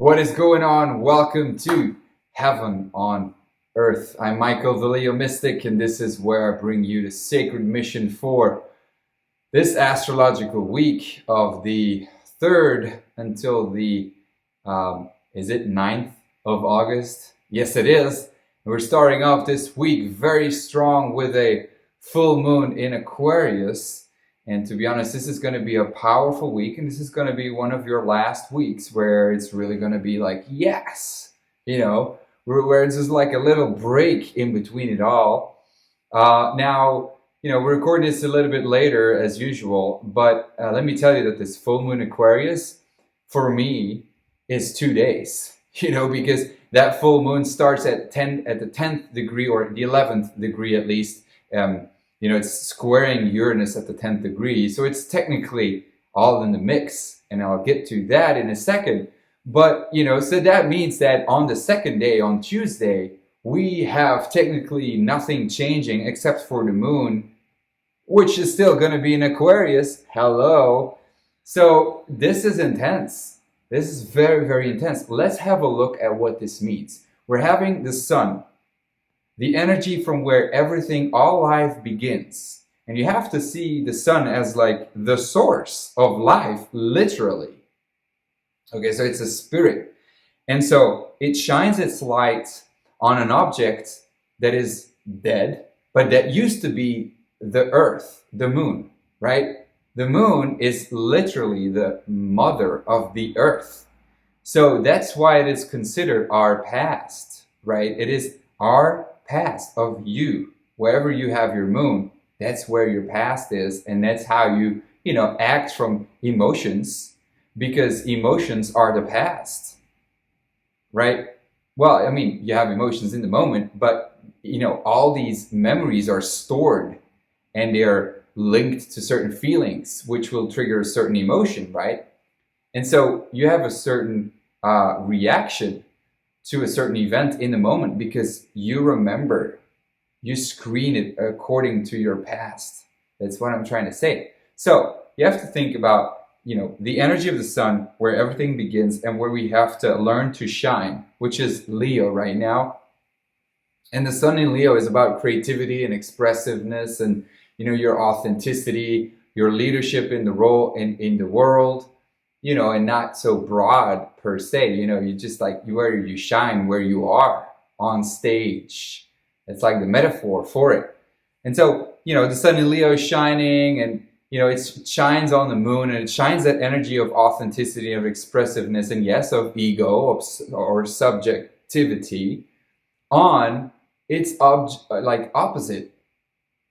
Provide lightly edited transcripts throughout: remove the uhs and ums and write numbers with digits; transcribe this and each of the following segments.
What is going on? Welcome to Heaven on Earth. I'm Michael, the Leo Mystic, and this is where I bring you the sacred mission for this astrological week of the 3rd until the, is it 9th of August? Yes, it is. And we're starting off this week very strong with a full moon in Aquarius. And to be honest, this is going to be a powerful week, and this is going to be one of your last weeks where it's really going to be like, yes, where it's just like a little break in between it all. Now, we're recording this a little bit later as usual, but let me tell you that this full moon Aquarius, for me, is 2 days, because that full moon starts at the 10th degree, or the 11th degree at least. It's squaring Uranus at the 10th degree, so it's technically all in the mix, and I'll get to that in a second. But, so that means that on the second day, on Tuesday, we have technically nothing changing except for the moon, which is still going to be in Aquarius. Hello. So this is intense. This is very, very intense. Let's have a look at what this means. We're having the sun, the energy from where everything, all life begins. And you have to see the sun as like the source of life, literally. Okay, so it's a spirit. And so it shines its light on an object that is dead, but that used to be the earth, the moon, right? The moon is literally the mother of the earth. So that's why it is considered our past, right? It is our past of you. Wherever you have your moon, that's where your past is, and that's how you act from emotions, because emotions are the past, right? Well, I mean, you have emotions in the moment, but all these memories are stored and they're linked to certain feelings which will trigger a certain emotion, right? And so you have a certain reaction to a certain event in the moment because you remember, you screen it according to your past. That's what I'm trying to say. So you have to think about, the energy of the sun, where everything begins and where we have to learn to shine, which is Leo right now. And the sun in Leo is about creativity and expressiveness and, your authenticity, your leadership in the role in the world. And not so broad per se, you just like where you shine, where you are on stage. It's like the metaphor for it. And so, the sun in Leo is shining, and, it shines on the moon, and it shines that energy of authenticity, of expressiveness, and yes, of ego or subjectivity on its opposite,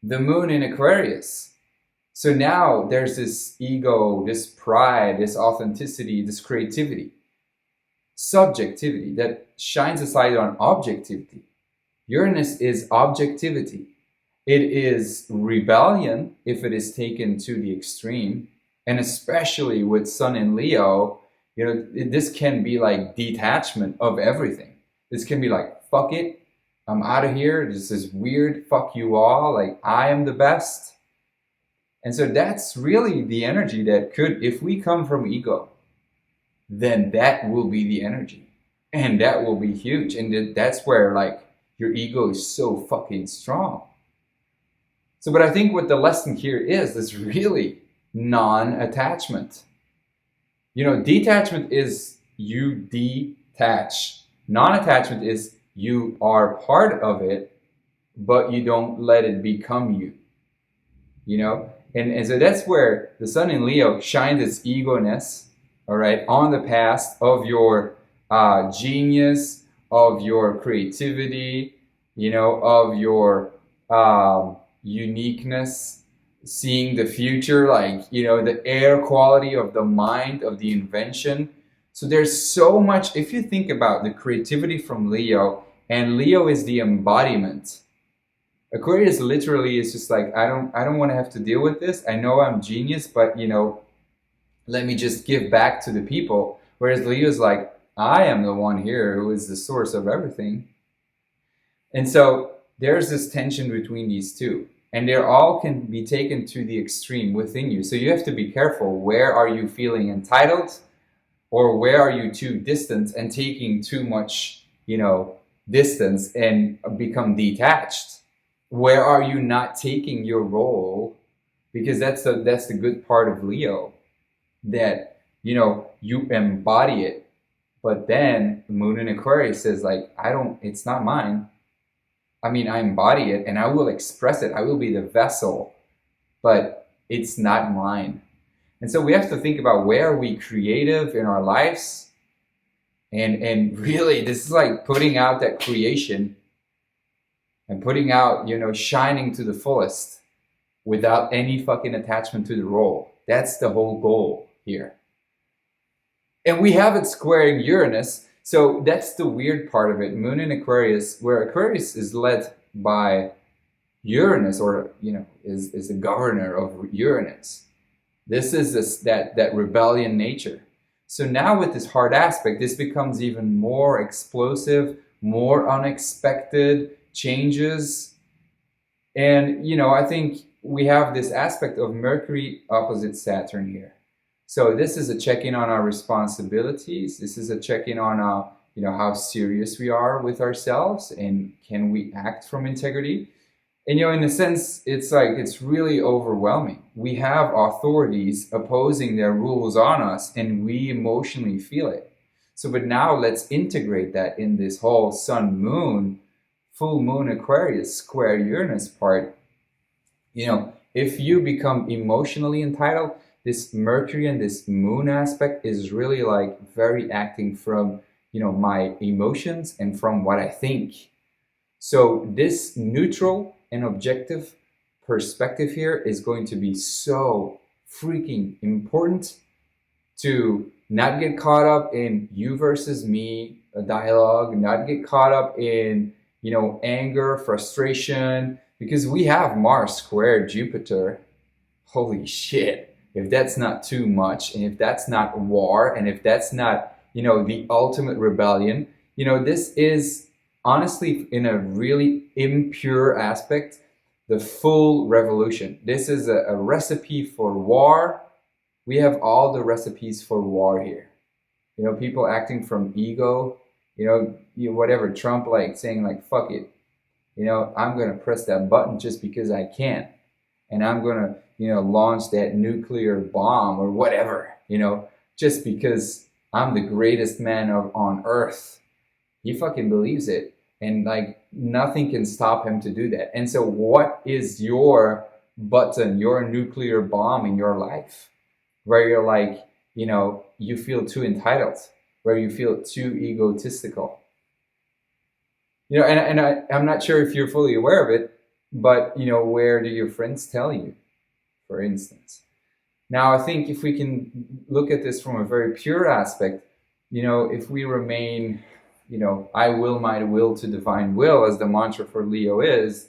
the moon in Aquarius. So now there's this ego, this pride, this authenticity, this creativity, subjectivity that shines a light on objectivity. Uranus is objectivity. It is rebellion if it is taken to the extreme. And especially with Sun in Leo, this can be like detachment of everything. This can be like, fuck it, I'm out of here. This is weird. Fuck you all. Like, I am the best. And so that's really the energy that could, if we come from ego, then that will be the energy. And that will be huge. And that's where like your ego is so fucking strong. So, but I think what the lesson here is really non-attachment. Detachment is you detach. Non-attachment is you are part of it, but you don't let it become you. And so that's where the sun in Leo shines its ego-ness, all right, on the past of your genius, of your creativity, of your uniqueness, seeing the future, like, the air quality of the mind, of the invention. So there's so much, if you think about the creativity from Leo, and Leo is the embodiment. Aquarius literally is just like, I don't want to have to deal with this. I know I'm genius, but let me just give back to the people. Whereas Leo is like, I am the one here who is the source of everything. And so there's this tension between these two, and they all can be taken to the extreme within you. So you have to be careful. Where are you feeling entitled? Or where are you too distant and taking too much, distance and become detached? Where are you not taking your role? Because that's the good part of Leo, that you embody it. But then Moon in Aquarius says, like, it's not mine. I mean, I embody it and I will express it. I will be the vessel, but it's not mine. And so we have to think about, where are we creative in our lives? And really, this is like putting out that creation and putting out, shining to the fullest without any fucking attachment to the role. That's the whole goal here. And we have it squaring Uranus. So that's the weird part of it. Moon in Aquarius, where Aquarius is led by Uranus, or, is the governor of Uranus. This is that rebellion nature. So now with this hard aspect, this becomes even more explosive, more unexpected changes. And, I think we have this aspect of Mercury opposite Saturn here. So this is a check-in on our responsibilities. This is a check-in on, how serious we are with ourselves, and can we act from integrity? And, in a sense, it's really overwhelming. We have authorities opposing their rules on us, and we emotionally feel it. So, but now let's integrate that in this whole Sun, Moon, full Moon Aquarius square Uranus part. If you become emotionally entitled, this Mercury and this Moon aspect is really like very acting from, my emotions and from what I think. So this neutral and objective perspective here is going to be so freaking important, to not get caught up in you versus me, a dialogue, not get caught up in, anger, frustration, because we have Mars square Jupiter. Holy shit. If that's not too much, and if that's not war, and if that's not, the ultimate rebellion, this is honestly, in a really impure aspect, the full revolution. This is a recipe for war. We have all the recipes for war here. People acting from ego, whatever, Trump saying fuck it. I'm going to press that button just because I can. And I'm going to, launch that nuclear bomb or whatever, just because I'm the greatest man on earth. He fucking believes it. And nothing can stop him to do that. And so what is your button, your nuclear bomb in your life, where you're you feel too entitled, where you feel too egotistical? I'm not sure if you're fully aware of it, but, where do your friends tell you, for instance? Now, I think if we can look at this from a very pure aspect, if we remain, I will my will to divine will, as the mantra for Leo is,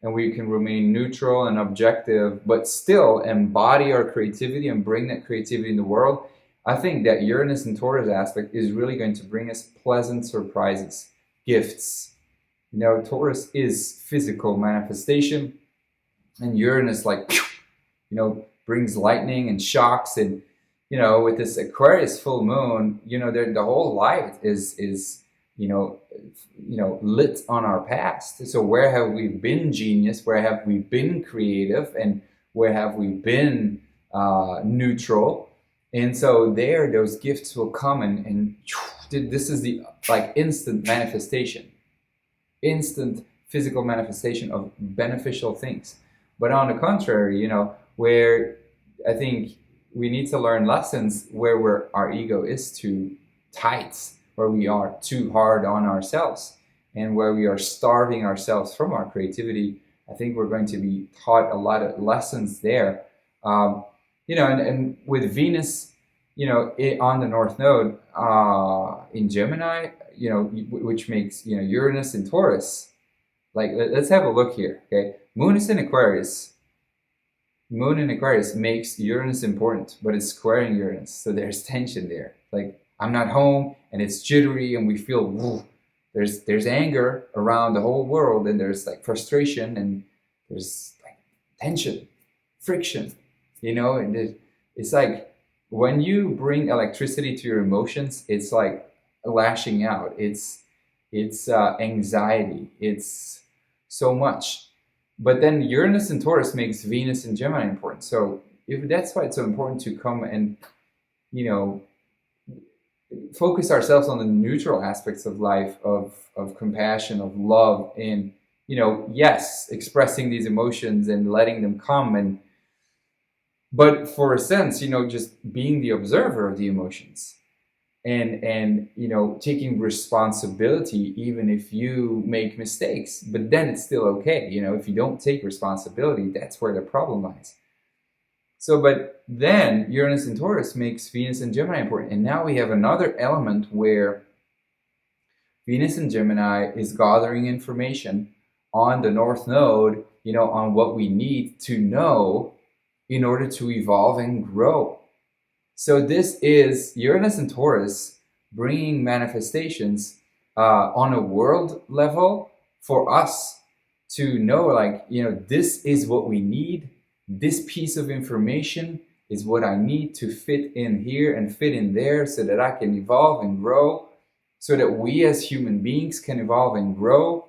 and we can remain neutral and objective, but still embody our creativity and bring that creativity in the world, I think that Uranus and Taurus aspect is really going to bring us pleasant surprises, gifts. Taurus is physical manifestation, and Uranus brings lightning and shocks, and with this Aquarius full moon, the whole light is lit on our past. So where have we been genius? Where have we been creative? And where have we been neutral? And so those gifts will come, and this is the instant manifestation, instant physical manifestation of beneficial things. But on the contrary, where I think we need to learn lessons where our ego is too tight, where we are too hard on ourselves, and where we are starving ourselves from our creativity. I think we're going to be taught a lot of lessons there. And with Venus, on the North Node in Gemini, which makes, Uranus in Taurus. Let's have a look here, okay? Moon is in Aquarius. Moon in Aquarius makes Uranus important, but it's squaring Uranus, so there's tension there. I'm not home, and it's jittery, and we feel, woo, there's anger around the whole world, and there's frustration, and there's tension, friction, and it's when you bring electricity to your emotions, it's like lashing out. It's anxiety. It's so much. But then Uranus and Taurus makes Venus and Gemini important. So if that's why it's so important to come and, you know, focus ourselves on the neutral aspects of life, of compassion, of love, and, you know, yes, expressing these emotions and letting them come, and but for a sense, you know, just being the observer of the emotions, and you know, taking responsibility even if you make mistakes, but then it's still okay. You know, if you don't take responsibility, that's where the problem lies. So, but then Uranus and Taurus makes Venus and Gemini important. And now we have another element where Venus and Gemini is gathering information on the North Node, you know, on what we need to know in order to evolve and grow. So this is Uranus and Taurus bringing manifestations on a world level for us to know, like, you know, this is what we need. This piece of information is what I need to fit in here and fit in there so that I can evolve and grow, so that we as human beings can evolve and grow.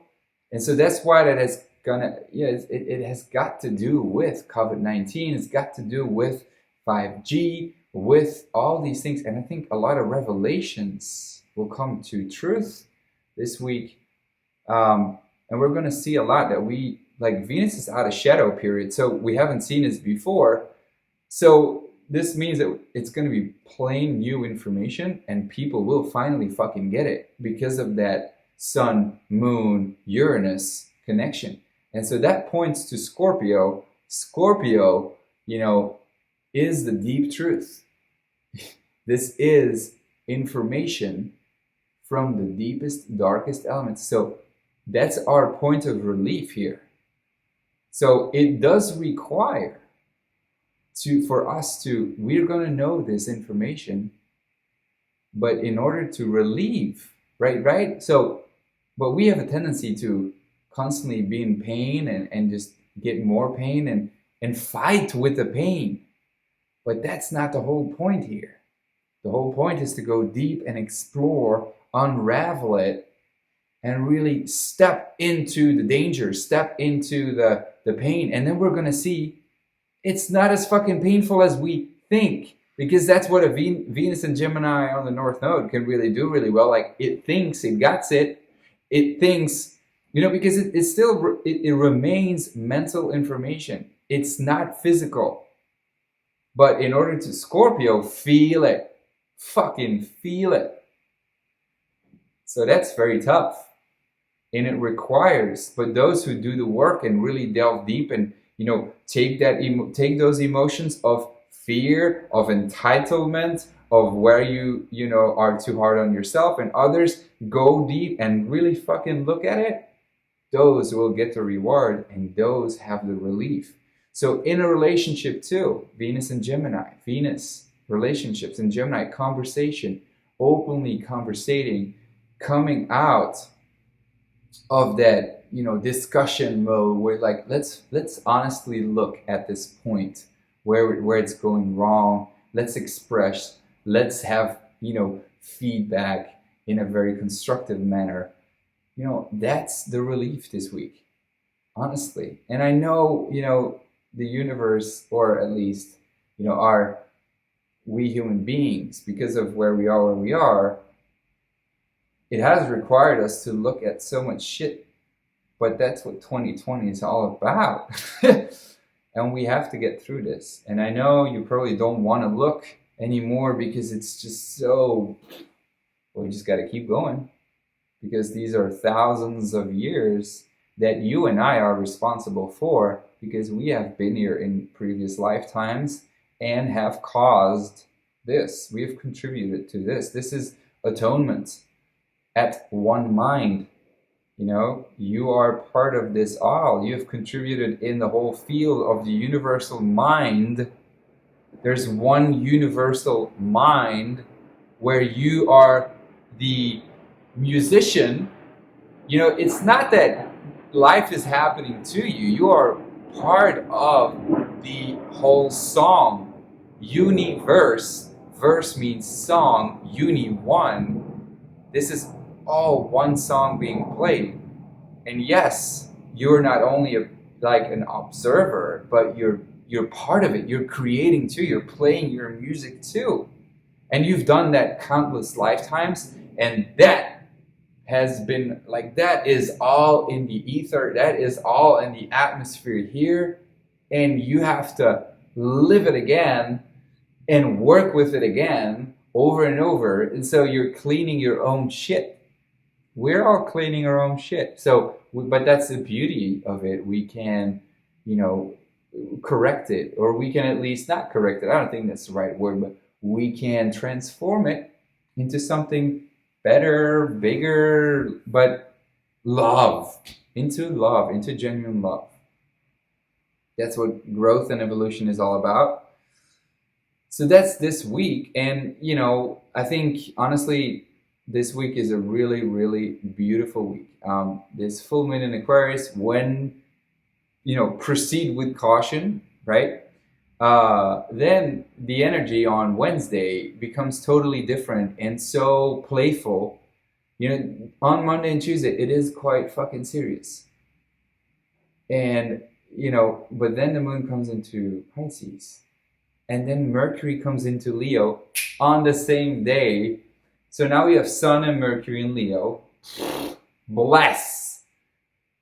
And so that's why that is gonna, it has got to do with COVID-19. It's got to do with 5G, with all these things. And I think a lot of revelations will come to truth this week. And we're going to see a lot that we, like, Venus is out of shadow period. So we haven't seen this before. So this means that it's going to be plain new information, and people will finally fucking get it because of that Sun, Moon, Uranus connection. And so that points to Scorpio. Scorpio, you know, is the deep truth. This is information from the deepest, darkest elements. So that's our point of relief here. So it does require for us to, we're going to know this information, but in order to relieve, right? So, but we have a tendency to constantly be in pain and just get more pain and fight with the pain. But that's not the whole point here. The whole point is to go deep and explore, unravel it, and really step into the danger, step into the pain. And then we're going to see it's not as fucking painful as we think, because that's what a Venus and Gemini on the North Node can really do really well. Like, it thinks it gets it. It thinks, you know, because it still remains mental information. It's not physical. But in order to Scorpio, feel it. Fucking feel it. So that's very tough. And it requires, but those who do the work and really delve deep and, you know, take those emotions of fear, of entitlement, of where you know, are too hard on yourself, and others go deep and really fucking look at it, those will get the reward, and those have the relief. So in a relationship too, Venus and Gemini, Venus, relationships, and Gemini, conversation, openly conversating, coming out of that, you know, discussion mode where, like, let's honestly look at this point where it's going wrong. Let's express, let's have, you know, feedback in a very constructive manner. You know, that's the relief this week, honestly. And I know, you know, the universe, or at least, you know, we human beings, because of where we are, it has required us to look at so much shit. But that's what 2020 is all about. And we have to get through this. And I know you probably don't want to look anymore because it's just so, well, you just got to keep going. Because these are thousands of years that you and I are responsible for, because we have been here in previous lifetimes and have caused this. We have contributed to this. This is atonement at one mind. You know, you are part of this all. You have contributed in the whole field of the universal mind. There's one universal mind where you are the musician. You know, it's not that life is happening to you. You are part of the whole song universe verse means song, uni one. This is all one song being played. And yes, you're not only like an observer, but you're part of it. You're creating too. You're playing your music too. And you've done that countless lifetimes, and that has been like, that is all in the ether, that is all in the atmosphere here, and you have to live it again and work with it again over and over. And so you're cleaning your own shit. We're all cleaning our own shit. So, but that's the beauty of it. We can, correct it, or we can at least not correct it. I don't think that's the right word, but we can transform it into something better, bigger, but into genuine love. That's what growth and evolution is all about. So that's this week. And, I think, honestly, this week is a really, really beautiful week. This full moon in Aquarius, when, proceed with caution, right? Then the energy on Wednesday becomes totally different and so playful. On Monday and Tuesday, it is quite fucking serious. And, but then the moon comes into Pisces. And then Mercury comes into Leo on the same day. So now we have Sun and Mercury in Leo. Bliss.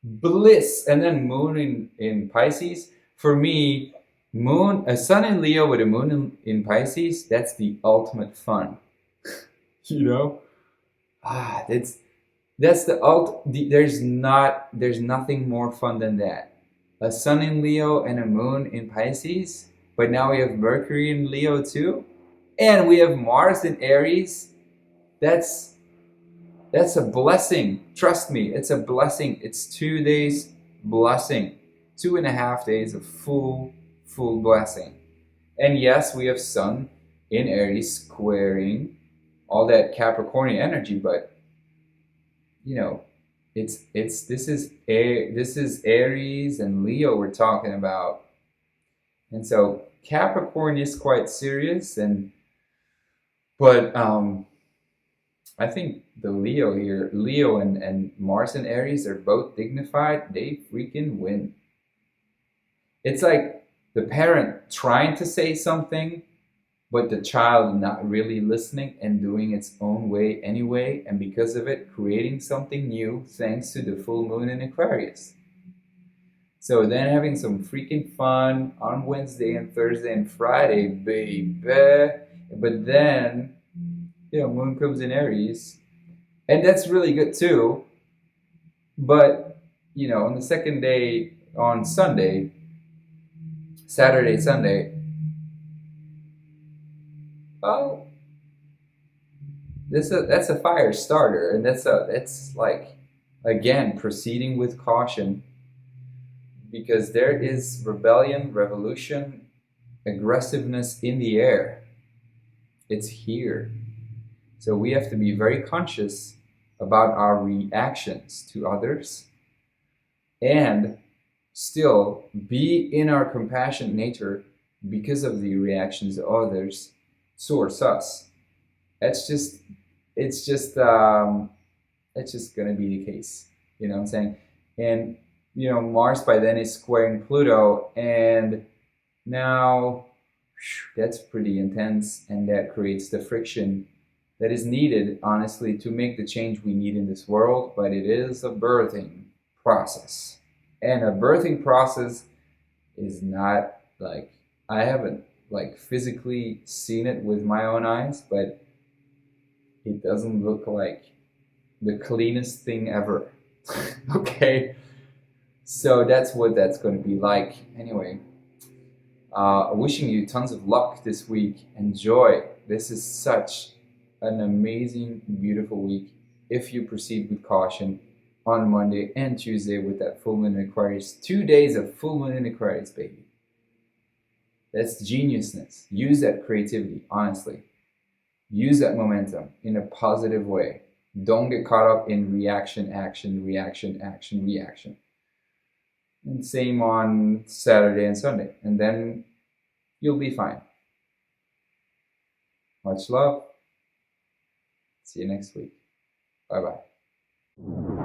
And then Moon in Pisces. For me, a Sun in Leo with a Moon in Pisces, that's the ultimate fun. That's there's nothing more fun than that. A Sun in Leo and a Moon in Pisces, but now we have Mercury in Leo too, and we have Mars in Aries. That's a blessing. Trust me, it's a blessing. It's 2 days blessing, 2.5 days of full blessing. And yes, we have Sun in Aries squaring all that Capricornian energy, but this is Aries and Leo we're talking about. And so Capricorn is quite serious, but I think the Leo and Mars and Aries are both dignified. They freaking win. It's like the parent trying to say something, but the child not really listening and doing its own way anyway, and because of it, creating something new thanks to the full moon in Aquarius. So then having some freaking fun on Wednesday and Thursday and Friday, baby. But then, moon comes in Aries, and that's really good too. But, on the second day, on Sunday, Saturday, Sunday, oh, that's a fire starter, and that's like, again, proceeding with caution, because there is rebellion, revolution, aggressiveness in the air. It's here. So we have to be very conscious about our reactions to others, and still be in our compassionate nature because of the reactions of others towards us. It's just gonna be the case. You know what I'm saying? And Mars by then is squaring Pluto, and now that's pretty intense, and that creates the friction that is needed, honestly, to make the change we need in this world. But it is a birthing process. And a birthing process is not like, I haven't like physically seen it with my own eyes, but it doesn't look like the cleanest thing ever. Okay? So that's what that's going to be like. Anyway, wishing you tons of luck this week. Enjoy. This is such an amazing, beautiful week if you proceed with caution on Monday and Tuesday with that full moon in Aquarius. 2 days of full moon in Aquarius, baby. That's geniusness. Use that creativity, honestly. Use that momentum in a positive way. Don't get caught up in reaction, action, reaction, action, reaction. And same on Saturday and Sunday. And then you'll be fine. Much love. See you next week. Bye-bye.